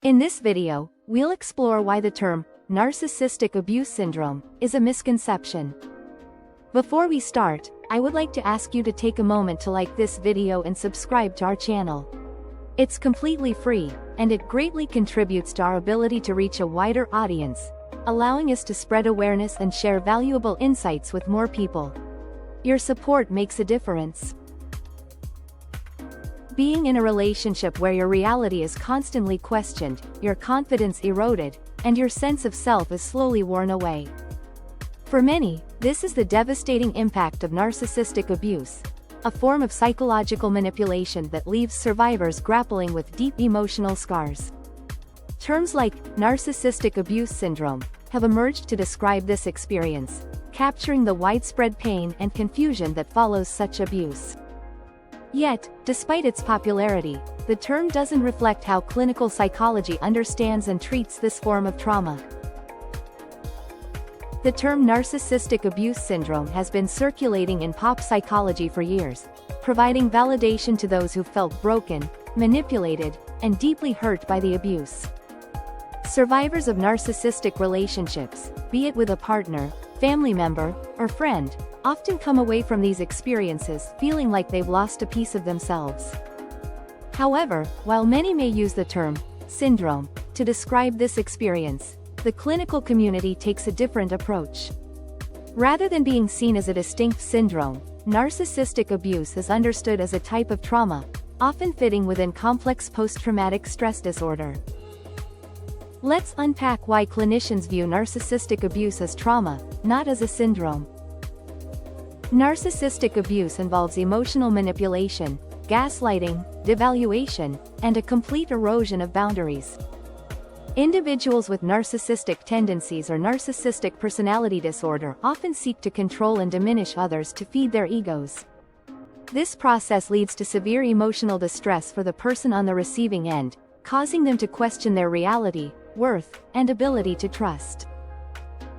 In this video, we'll explore why the term narcissistic abuse syndrome is a misconception. Before we start, I would like to ask you to take a moment to like this video and subscribe to our channel. It's completely free, and it greatly contributes to our ability to reach a wider audience, allowing us to spread awareness and share valuable insights with more people. Your support makes a difference. Being in a relationship where your reality is constantly questioned, your confidence eroded, and your sense of self is slowly worn away. For many, this is the devastating impact of narcissistic abuse, a form of psychological manipulation that leaves survivors grappling with deep emotional scars. Terms like narcissistic abuse syndrome have emerged to describe this experience, capturing the widespread pain and confusion that follows such abuse. Yet, despite its popularity, the term doesn't reflect how clinical psychology understands and treats this form of trauma. The term narcissistic abuse syndrome has been circulating in pop psychology for years, providing validation to those who felt broken, manipulated, and deeply hurt by the abuse. Survivors of narcissistic relationships, be it with a partner, family member, or friend, often come away from these experiences feeling like they've lost a piece of themselves. However, while many may use the term syndrome to describe this experience, the clinical community takes a different approach. Rather than being seen as a distinct syndrome, narcissistic abuse is understood as a type of trauma, often fitting within complex post-traumatic stress disorder. Let's unpack why clinicians view narcissistic abuse as trauma, not as a syndrome. Narcissistic abuse involves emotional manipulation, gaslighting, devaluation, and a complete erosion of boundaries. Individuals with narcissistic tendencies or narcissistic personality disorder often seek to control and diminish others to feed their egos. This process leads to severe emotional distress for the person on the receiving end, causing them to question their reality, worth, and ability to trust.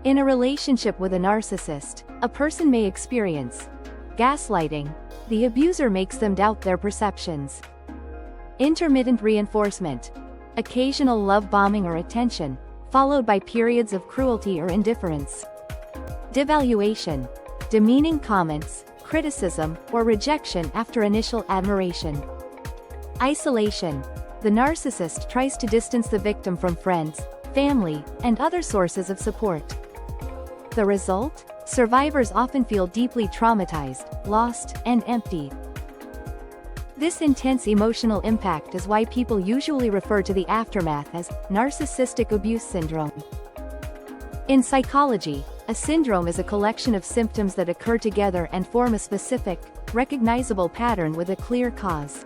In a relationship with a narcissist, a person may experience gaslighting. The abuser makes them doubt their perceptions. Intermittent reinforcement. Occasional love bombing or attention, followed by periods of cruelty or indifference. Devaluation. Demeaning comments, criticism, or rejection after initial admiration. Isolation. The narcissist tries to distance the victim from friends, family, and other sources of support. The result? Survivors often feel deeply traumatized, lost, and empty. This intense emotional impact is why people usually refer to the aftermath as narcissistic abuse syndrome. In psychology, a syndrome is a collection of symptoms that occur together and form a specific, recognizable pattern with a clear cause.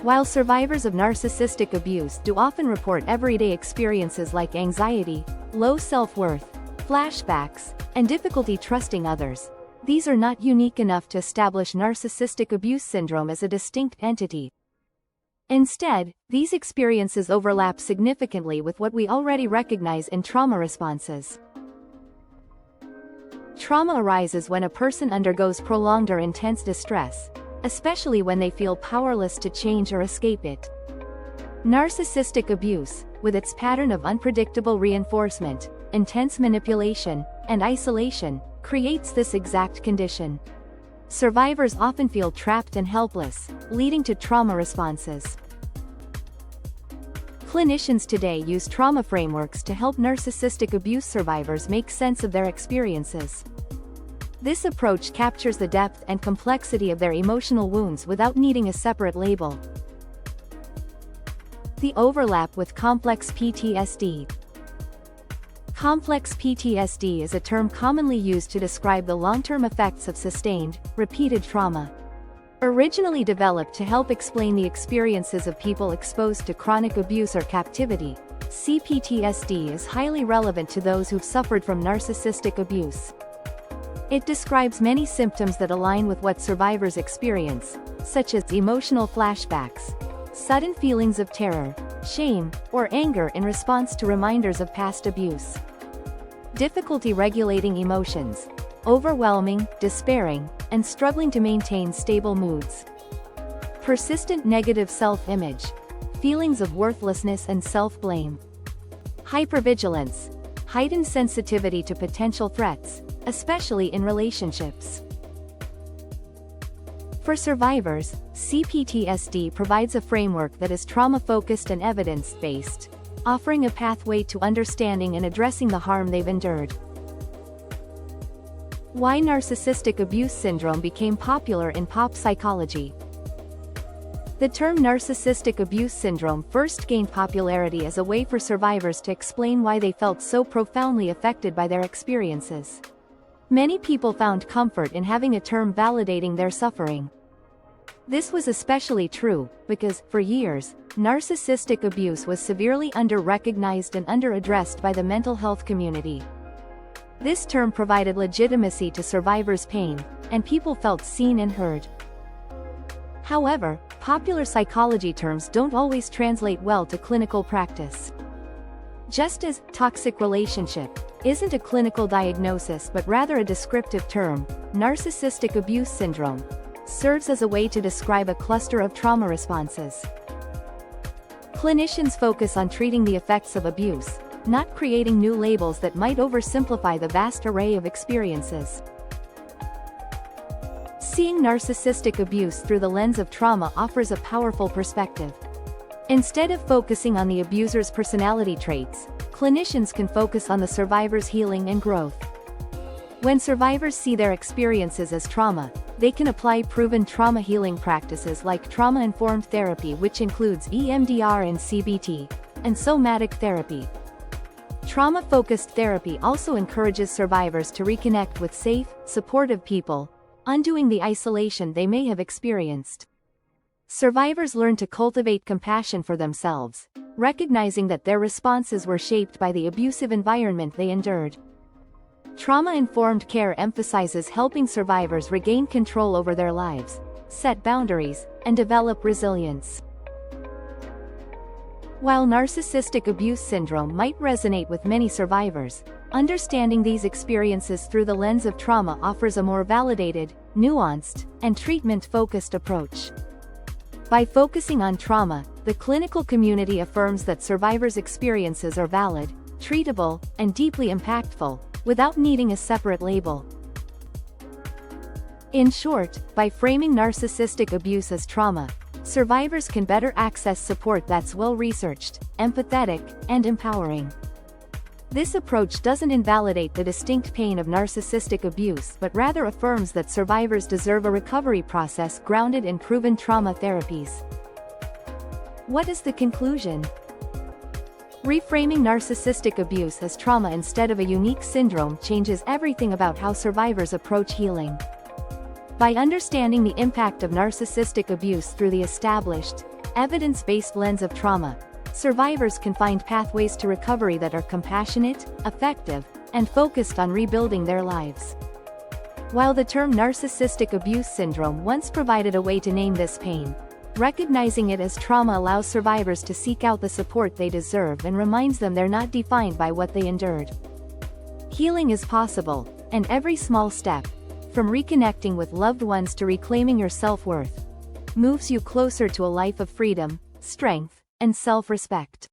While survivors of narcissistic abuse do often report everyday experiences like anxiety, low self-worth, flashbacks, and difficulty trusting others, these are not unique enough to establish narcissistic abuse syndrome as a distinct entity. Instead, these experiences overlap significantly with what we already recognize in trauma responses. Trauma arises when a person undergoes prolonged or intense distress, especially when they feel powerless to change or escape it. Narcissistic abuse, with its pattern of unpredictable reinforcement, intense manipulation, and isolation, creates this exact condition. Survivors often feel trapped and helpless, leading to trauma responses. Clinicians today use trauma frameworks to help narcissistic abuse survivors make sense of their experiences. This approach captures the depth and complexity of their emotional wounds without needing a separate label. The overlap with complex PTSD. Complex PTSD is a term commonly used to describe the long-term effects of sustained, repeated trauma. Originally developed to help explain the experiences of people exposed to chronic abuse or captivity, CPTSD is highly relevant to those who've suffered from narcissistic abuse. It describes many symptoms that align with what survivors experience, such as emotional flashbacks, sudden feelings of terror, shame, or anger in response to reminders of past abuse. Difficulty regulating emotions, overwhelming, despairing, and struggling to maintain stable moods. Persistent negative self-image, feelings of worthlessness and self-blame. Hypervigilance, heightened sensitivity to potential threats, especially in relationships. For survivors, CPTSD provides a framework that is trauma-focused and evidence-based, offering a pathway to understanding and addressing the harm they've endured. Why narcissistic abuse syndrome became popular in pop psychology. The term narcissistic abuse syndrome first gained popularity as a way for survivors to explain why they felt so profoundly affected by their experiences. Many people found comfort in having a term validating their suffering. This was especially true, because, for years, narcissistic abuse was severely under-recognized and under-addressed by the mental health community. This term provided legitimacy to survivors' pain, and people felt seen and heard. However, popular psychology terms don't always translate well to clinical practice. Just as toxic relationship isn't a clinical diagnosis but rather a descriptive term, narcissistic abuse syndrome serves as a way to describe a cluster of trauma responses. Clinicians focus on treating the effects of abuse, not creating new labels that might oversimplify the vast array of experiences. Seeing narcissistic abuse through the lens of trauma offers a powerful perspective. Instead of focusing on the abuser's personality traits, clinicians can focus on the survivor's healing and growth. When survivors see their experiences as trauma, they can apply proven trauma healing practices like trauma-informed therapy, which includes EMDR and CBT, and somatic therapy. Trauma-focused therapy also encourages survivors to reconnect with safe, supportive people, undoing the isolation they may have experienced. Survivors learn to cultivate compassion for themselves, recognizing that their responses were shaped by the abusive environment they endured. Trauma-informed care emphasizes helping survivors regain control over their lives, set boundaries, and develop resilience. While narcissistic abuse syndrome might resonate with many survivors, understanding these experiences through the lens of trauma offers a more validated, nuanced, and treatment-focused approach. By focusing on trauma, the clinical community affirms that survivors' experiences are valid, treatable, and deeply impactful, without needing a separate label. In short, by framing narcissistic abuse as trauma, survivors can better access support that's well-researched, empathetic, and empowering. This approach doesn't invalidate the distinct pain of narcissistic abuse but rather affirms that survivors deserve a recovery process grounded in proven trauma therapies. What is the conclusion? Reframing narcissistic abuse as trauma instead of a unique syndrome changes everything about how survivors approach healing. By understanding the impact of narcissistic abuse through the established, evidence-based lens of trauma, survivors can find pathways to recovery that are compassionate, effective, and focused on rebuilding their lives. While the term narcissistic abuse syndrome once provided a way to name this pain, recognizing it as trauma allows survivors to seek out the support they deserve and reminds them they're not defined by what they endured. Healing is possible, and every small step, from reconnecting with loved ones to reclaiming your self-worth, moves you closer to a life of freedom, strength, and self-respect.